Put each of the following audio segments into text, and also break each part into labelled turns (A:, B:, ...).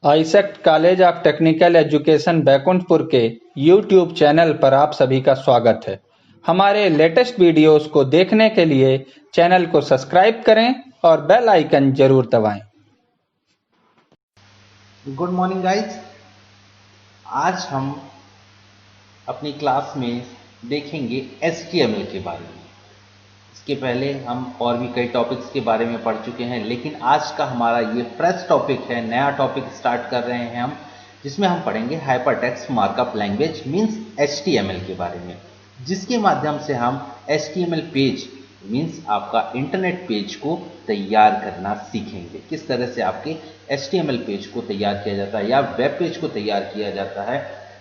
A: AISECT college of technical education Baikunthpur के YouTube channel पर आप सभी का स्वागत है। हमारे लेटेस्ट वीडियोस को देखने के लिए चैनल को सब्सक्राइब करें और बेल आइकन जरूर दबाएं।
B: Good morning guys. आज हम अपनी क्लास में देखेंगे HTML के बारे में। इसके पहले हम और भी कई टॉपिक्स के बारे में पढ़ चुके हैं, लेकिन आज का हमारा ये फ्रेश टॉपिक है, नया टॉपिक स्टार्ट कर रहे हैं हम, जिसमें हम पढ़ेंगे hypertext markup language means HTML के बारे में, जिसके माध्यम से हम HTML पेज मीन्स आपका इंटरनेट पेज को तैयार करना सीखेंगे। किस तरह से आपके HTML पेज को तैयार किया जाता है या वेब पेज को तैयार किया जाता है,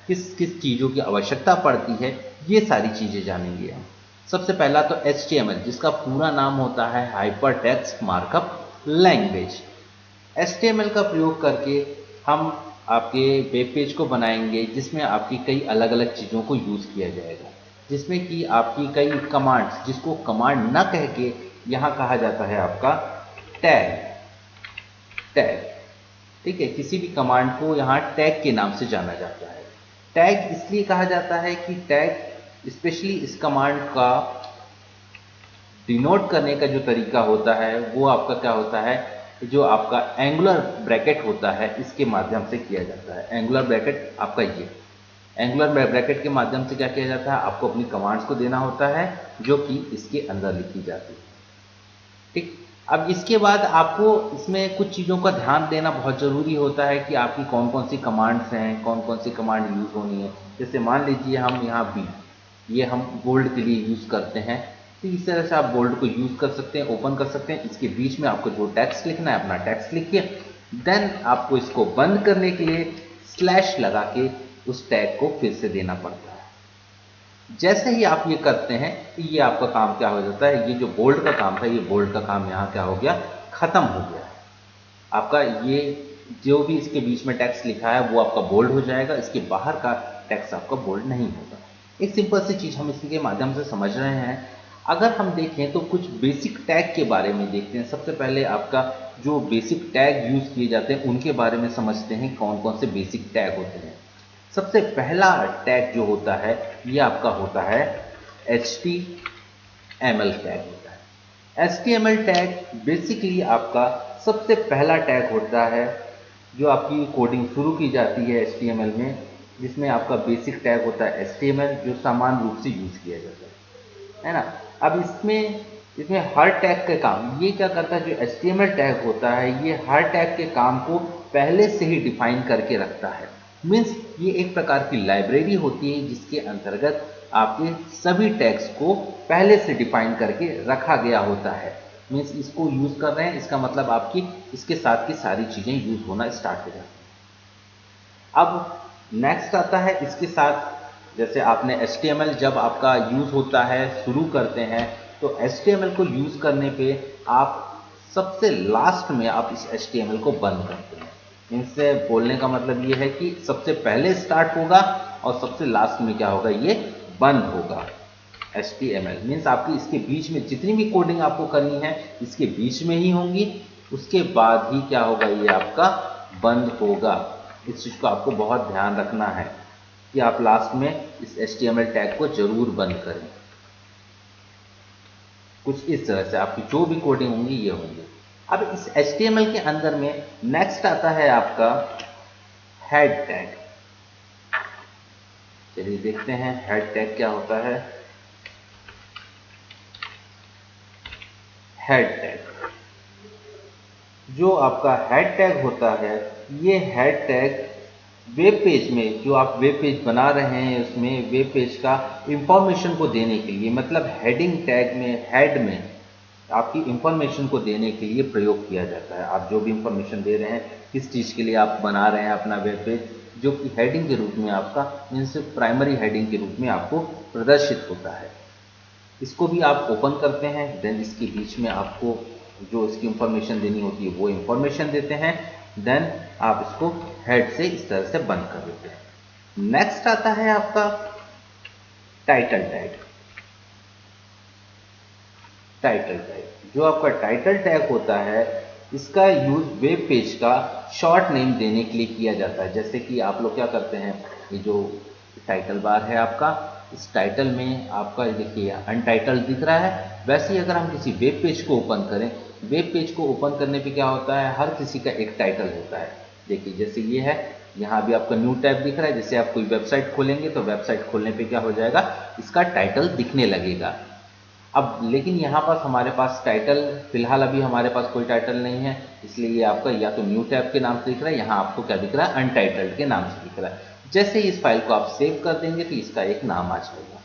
B: किस किस चीज़ों की आवश्यकता पड़ती है, ये सारी चीज़ें जानेंगे हम। सबसे पहला तो HTML, जिसका पूरा नाम होता है हाइपरटेक्स्ट मार्कअप लैंग्वेज। HTML का प्रयोग करके हम आपके वेब पेज को बनाएंगे, जिसमें आपकी कई अलग अलग चीज़ों को यूज़ किया जाएगा, जिसमें कि आपकी कई कमांड्स, जिसको कमांड ना कह के यहाँ कहा जाता है आपका टैग। ठीक है, किसी भी कमांड को यहाँ टैग के नाम से जाना जाता है। टैग इसलिए कहा जाता है कि टैग स्पेशली इस कमांड का डिनोट करने का जो तरीका होता है वो आपका क्या होता है, जो आपका एंगुलर ब्रैकेट होता है इसके माध्यम से किया जाता है। एंगुलर ब्रैकेट आपका ये एंगुलर ब्रैकेट के माध्यम से क्या किया जाता है, आपको अपनी कमांड्स को देना होता है जो कि इसके अंदर लिखी जाती है। ठीक, अब इसके बाद आपको इसमें कुछ चीज़ों का ध्यान देना बहुत ज़रूरी होता है कि आपकी कौन कौन सी कमांड्स हैं, कौन कौन सी कमांड यूज़ होनी है। जैसे मान लीजिए हम यहाँ बी, ये हम बोल्ड के लिए यूज़ करते हैं, तो इस तरह से आप बोल्ड को यूज़ कर सकते हैं, ओपन कर सकते हैं। इसके बीच में आपको जो टेक्स्ट लिखना है अपना टेक्स्ट लिखिए, देन आपको इसको बंद करने के लिए स्लैश लगा के उस टैग को फिर से देना पड़ता है। जैसे ही आप ये करते हैं तो ये आपका काम क्या हो जाता है, ये जो बोल्ड का काम था, ये बोल्ड का काम यहाँ क्या हो गया, खत्म हो गया है। आपका ये जो भी इसके बीच में टेक्स्ट लिखा है वो आपका बोल्ड हो जाएगा, इसके बाहर का टेक्स्ट आपका बोल्ड नहीं होगा। एक सिंपल सी चीज़ हम इसके माध्यम से समझ रहे हैं। अगर हम देखें तो कुछ बेसिक टैग के बारे में देखते हैं। सबसे पहले आपका जो बेसिक टैग यूज़ किए जाते हैं उनके बारे में समझते हैं, कौन कौन से बेसिक टैग होते हैं। सबसे पहला टैग जो होता है ये आपका होता है HTML टैग होता है। HTML टैग बेसिकली आपका सबसे पहला टैग होता है जो आपकी कोडिंग शुरू की जाती है HTML में, जिसमें आपका बेसिक टैग होता है HTML, जो सामान्य रूप से यूज किया जाता है ना। अब इसमें हर टैग का काम ये क्या करता है, जो HTML टैग होता है ये हर टैग के काम को पहले से ही डिफाइन करके रखता है। मीन्स ये एक प्रकार की लाइब्रेरी होती है जिसके अंतर्गत आपके सभी टैग्स को पहले से डिफाइन करके रखा गया होता है। मीन्स इसको यूज कर रहे हैं, इसका मतलब आपकी इसके साथ की सारी चीजें यूज होना स्टार्ट हो जाती हैं। अब नेक्स्ट आता है इसके साथ, जैसे आपने HTML जब आपका यूज होता है, शुरू करते हैं, तो HTML को यूज करने पे आप सबसे लास्ट में आप इस HTML को बंद करते हैं। इनसे बोलने का मतलब ये है कि सबसे पहले स्टार्ट होगा और सबसे लास्ट में क्या होगा, ये बंद होगा। HTML मीन्स आपकी इसके बीच में जितनी भी कोडिंग आपको करनी है इसके बीच में ही होंगी, उसके बाद ही क्या होगा, ये आपका बंद होगा। इस चीज को आपको बहुत ध्यान रखना है कि आप लास्ट में इस HTML टैग को जरूर बंद करें। कुछ इस तरह से आपकी जो भी कोडिंग होंगी ये होंगी। अब इस HTML के अंदर में नेक्स्ट आता है आपका हेड टैग। चलिए देखते हैं हेड टैग क्या होता है। हेड टैग, जो आपका हेड टैग होता है, ये हेड टैग वेब पेज में, जो आप वेब पेज बना रहे हैं उसमें वेब पेज का इंफॉर्मेशन को देने के लिए, मतलब हेडिंग टैग में हेड में आपकी इंफॉर्मेशन को देने के लिए प्रयोग किया जाता है। आप जो भी इंफॉर्मेशन दे रहे हैं, किस चीज़ के लिए आप बना रहे हैं अपना वेब पेज, जो कि हेडिंग के रूप में आपका मीन्स प्राइमरी हेडिंग के रूप में आपको प्रदर्शित होता है। इसको भी आप ओपन करते हैं, देन इसके बीच में आपको जो इसकी इंफॉर्मेशन देनी होती है वो इंफॉर्मेशन देते हैं, देन आप इसको हेड से इस तरह से बंद कर देते हैं। नेक्स्ट आता है आपका टाइटल टैग। टाइटल टैग, जो आपका टाइटल टैग होता है इसका यूज वेब पेज का शॉर्ट नेम देने के लिए किया जाता है। जैसे कि आप लोग क्या करते हैं, ये जो टाइटल बार है आपका, इस टाइटल में आपका देखिए अनटाइटल्ड दिख रहा है। वैसे ही अगर हम किसी वेब पेज को ओपन करें, वेब पेज को ओपन करने पे क्या होता है, हर किसी का एक टाइटल होता है। देखिए जैसे ये है, यहाँ भी आपका न्यू टैब दिख रहा है। जैसे आप कोई वेबसाइट खोलेंगे तो वेबसाइट खोलने पे क्या हो जाएगा, इसका टाइटल दिखने लगेगा। अब लेकिन यहाँ पर हमारे पास टाइटल, फिलहाल अभी हमारे पास कोई टाइटल नहीं है, इसलिए ये आपका या तो न्यू टैब के नाम से दिख रहा है, यहाँ आपको क्या दिख रहा है, अनटाइटल्ड के नाम से दिख रहा है। जैसे ही इस फाइल को आप सेव कर देंगे तो इसका एक नाम आ जाएगा।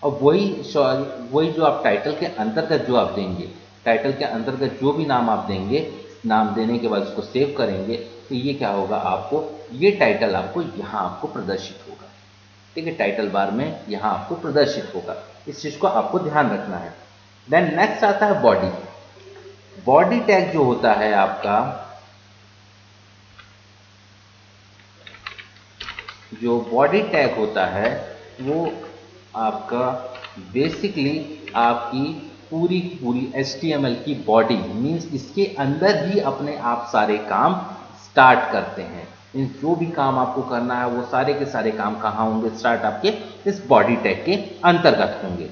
B: और वही जो आप टाइटल के अंतर्गत जो आप देंगे, टाइटल के अंतर्गत जो भी नाम आप देंगे, नाम देने के बाद उसको सेव करेंगे तो ये क्या होगा, आपको ये टाइटल आपको यहाँ आपको प्रदर्शित होगा। ठीक है, टाइटल बार में यहाँ आपको प्रदर्शित होगा। इस चीज को आपको ध्यान रखना है। देन नेक्स्ट आता है बॉडी। बॉडी टैग जो होता है आपका, जो बॉडी टैग होता है वो आपका बेसिकली आपकी पूरी HTML की बॉडी मीन्स इसके अंदर ही अपने आप सारे काम स्टार्ट करते हैं। मीन्स जो भी काम आपको करना है वो सारे के सारे काम कहाँ होंगे, स्टार्ट आपके इस बॉडी टैग के अंतर्गत होंगे।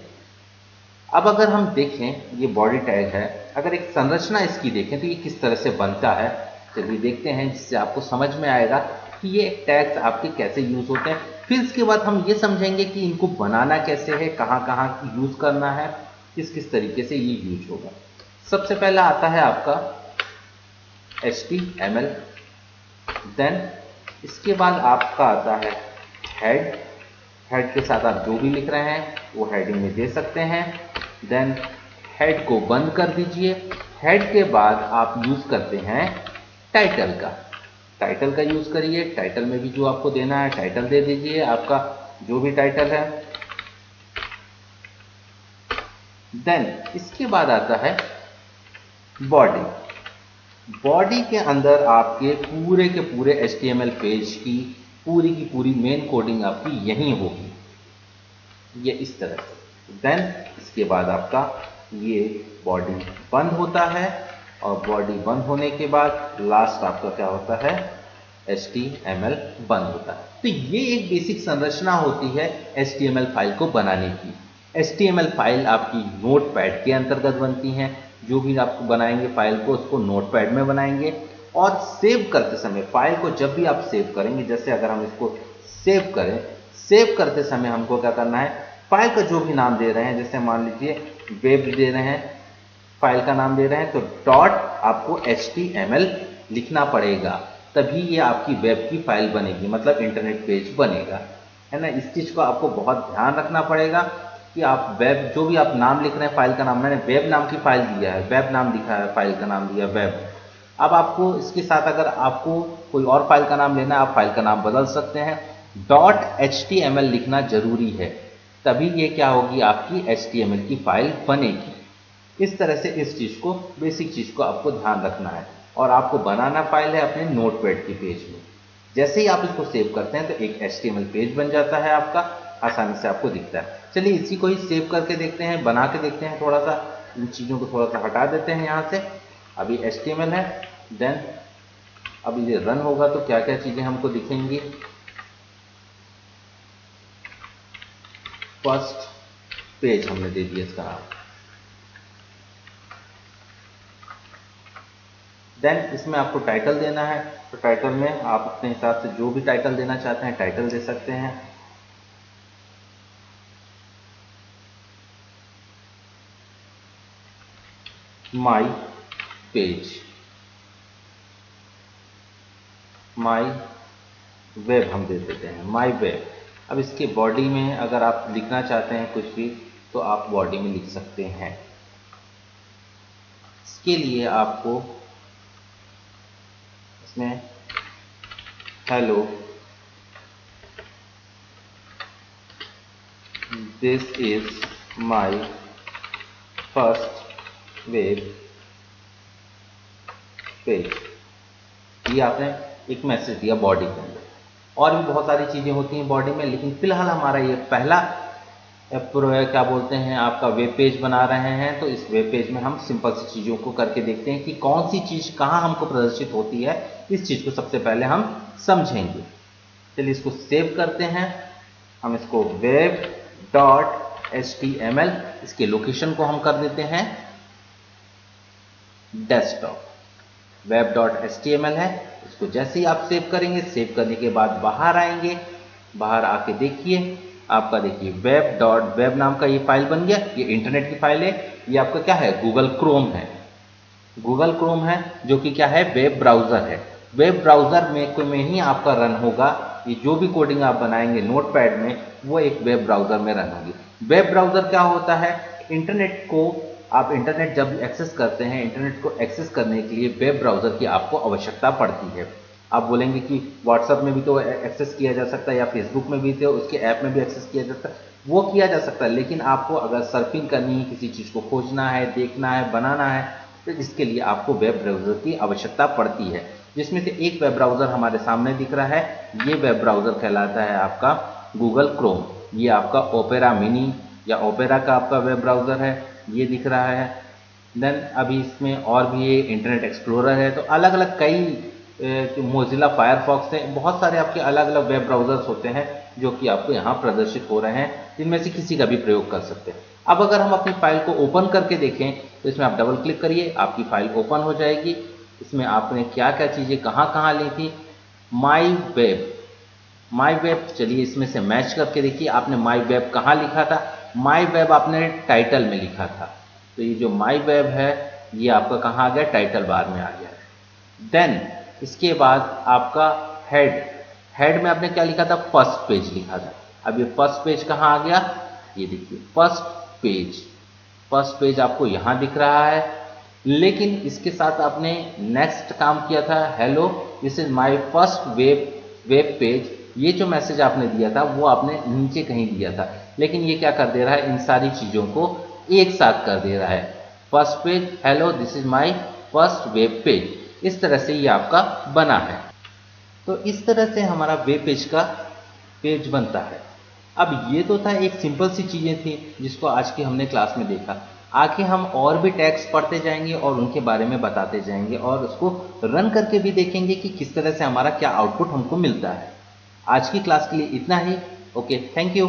B: अब अगर हम देखें, ये बॉडी टैग है, अगर एक संरचना इसकी देखें तो ये किस तरह से बनता है, चलिए देखते हैं, जिससे आपको समझ में आएगा कि ये टैग्स आपके कैसे यूज होते हैं। फिर इसके बाद हम ये समझेंगे कि इनको बनाना कैसे है, कहाँ कहाँ यूज करना है, किस किस तरीके से ये यूज होगा। सबसे पहला आता है आपका HTML। देन इसके बाद आपका आता है हेड। हेड के साथ आप जो भी लिख रहे हैं वो हेडिंग में दे सकते हैं। देन हेड को बंद कर दीजिए। हेड के बाद आप यूज करते हैं टाइटल का। टाइटल का यूज करिए, टाइटल में भी जो आपको देना है टाइटल दे दीजिए, आपका जो भी टाइटल है। देन इसके बाद आता है बॉडी। बॉडी के अंदर आपके पूरे के पूरे HTML पेज की पूरी मेन कोडिंग आपकी यहीं होगी, ये इस तरह से। देन इसके बाद आपका ये बॉडी बंद होता है और बॉडी बंद होने के बाद लास्ट आपका क्या होता है, HTML बंद होता है। तो ये एक बेसिक संरचना होती है HTML फाइल को बनाने की। HTML फाइल आपकी नोटपैड के अंतर्गत बनती हैं। जो भी आप बनाएंगे फाइल को, उसको नोटपैड में बनाएंगे और सेव करते समय, फाइल को जब भी आप सेव करेंगे, जैसे अगर हम इसको सेव करें, सेव करते समय हमको क्या करना है, फाइल का जो भी नाम दे रहे हैं, जैसे मान लीजिए वेब दे रहे हैं, फाइल का नाम दे रहे हैं, तो डॉट आपको HTML लिखना पड़ेगा, तभी ये आपकी वेब की फाइल बनेगी, मतलब इंटरनेट पेज बनेगा, है ना। इस चीज को आपको बहुत ध्यान रखना पड़ेगा कि आप वेब, जो भी आप नाम लिख रहे हैं फाइल का नाम, मैंने वेब नाम की फाइल दिया है, वेब नाम दिखा है, फाइल का नाम दिया वेब। अब आपको इसके साथ अगर आपको कोई और फाइल का नाम लेना है, आप फाइल का नाम बदल सकते हैं। डॉट HTML लिखना जरूरी है, तभी ये क्या होगी, आपकी HTML की फाइल बनेगी। इस तरह से इस चीज को, बेसिक चीज को आपको ध्यान रखना है। और आपको बनाना फाइल है अपने नोटपैड के पेज में। जैसे ही आप इसको सेव करते हैं तो एक HTML पेज बन जाता है आपका, आसानी से आपको दिखता है। चलिए इसी को ही सेव करके देखते हैं, बना के देखते हैं। थोड़ा सा इन चीज़ों को थोड़ा सा हटा देते हैं यहाँ से। अभी HTML है। देन अब ये रन होगा तो क्या क्या चीज़ें हमको दिखेंगी। फर्स्ट पेज हमने दे दिया इसका नाम। देन इसमें आपको टाइटल देना है, तो टाइटल में आप अपने हिसाब से जो भी टाइटल देना चाहते हैं टाइटल दे सकते हैं। माई पेज, माई वेब हम दे देते हैं, माई वेब। अब इसके बॉडी में अगर आप लिखना चाहते हैं कुछ भी तो आप बॉडी में लिख सकते हैं। इसके लिए आपको इसमें hello this is my first web page, ये आपने एक मैसेज दिया बॉडी के अंदर। और भी बहुत सारी चीजें होती हैं बॉडी में, लेकिन फिलहाल हमारा ये पहला क्या बोलते हैं आपका वेब पेज बना रहे हैं, तो इस वेब पेज में हम सिंपल सी चीज़ों को करके देखते हैं कि कौन सी चीज़ कहाँ हमको प्रदर्शित होती है। इस चीज़ को सबसे पहले हम समझेंगे। चलिए इसको सेव करते हैं। हम इसको web.html, इसके लोकेशन को हम कर देते हैं डेस्कटॉप। web.html है, इसको जैसे ही आप सेव करेंगे, सेव करने के बाद बाहर आएंगे, बाहर आके देखिए आपका देखिए वेब नाम का ये फाइल बन गया। ये इंटरनेट की फाइल है। ये आपका क्या है, गूगल क्रोम है। गूगल क्रोम है जो कि क्या है, वेब ब्राउज़र है। वेब ब्राउज़र में ही आपका रन होगा। ये जो भी कोडिंग आप बनाएंगे नोटपैड में, वो एक वेब ब्राउज़र में रन होगी। वेब ब्राउज़र क्या होता है, इंटरनेट को आप इंटरनेट जब एक्सेस करते हैं, इंटरनेट को एक्सेस करने के लिए वेब ब्राउज़र की आपको आवश्यकता पड़ती है। आप बोलेंगे कि व्हाट्सएप में भी तो एक्सेस किया जा सकता है या फेसबुक में भी तो उसके ऐप में भी एक्सेस किया जा सकता है, वो किया जा सकता है। लेकिन आपको अगर सर्फिंग करनी है, किसी चीज़ को खोजना है, देखना है, बनाना है, तो इसके लिए आपको वेब ब्राउज़र की आवश्यकता पड़ती है। जिसमें से एक वेब ब्राउज़र हमारे सामने दिख रहा है। ये वेब ब्राउज़र कहलाता है आपका गूगल क्रोम। ये आपका ओपेरा मिनी या ओपेरा का आपका वेब ब्राउज़र है, ये दिख रहा है। देन अभी इसमें और भी ये इंटरनेट एक्सप्लोरर है। तो अलग अलग कई मोजिला फायरफॉक्स है, बहुत सारे आपके अलग अलग वेब ब्राउज़र्स होते हैं जो कि आपको यहाँ प्रदर्शित हो रहे हैं, जिनमें से किसी का भी प्रयोग कर सकते हैं। अब अगर हम अपनी फाइल को ओपन करके देखें तो इसमें आप डबल क्लिक करिए, आपकी फाइल ओपन हो जाएगी। इसमें आपने क्या क्या चीज़ें कहाँ कहाँ ली थी, माई वेब, चलिए इसमें से मैच करके देखिए। आपने माई वेब कहाँ लिखा था, माई वेब आपने टाइटल में लिखा था, तो ये जो माई वेब है ये आपका कहाँ आ गया, टाइटल बार में आ गया। देन इसके बाद आपका हेड में आपने क्या लिखा था, फर्स्ट पेज लिखा था। अब ये फर्स्ट पेज कहाँ आ गया, ये देखिए फर्स्ट पेज आपको यहाँ दिख रहा है। लेकिन इसके साथ आपने नेक्स्ट काम किया था, hello this is my first web page. ये जो मैसेज आपने दिया था वो आपने नीचे कहीं दिया था, लेकिन ये क्या कर दे रहा है, इन सारी चीज़ों को एक साथ कर दे रहा है। First page, hello this is my first web page, इस तरह से ये आपका बना है। तो इस तरह से हमारा वेब पेज का पेज बनता है। अब ये तो था एक सिंपल सी चीज़ें थी जिसको आज की हमने क्लास में देखा। आगे हम और भी टैग्स पढ़ते जाएंगे और उनके बारे में बताते जाएंगे और उसको रन करके भी देखेंगे कि किस तरह से हमारा क्या आउटपुट हमको मिलता है। आज की क्लास के लिए इतना ही। Okay, thank you.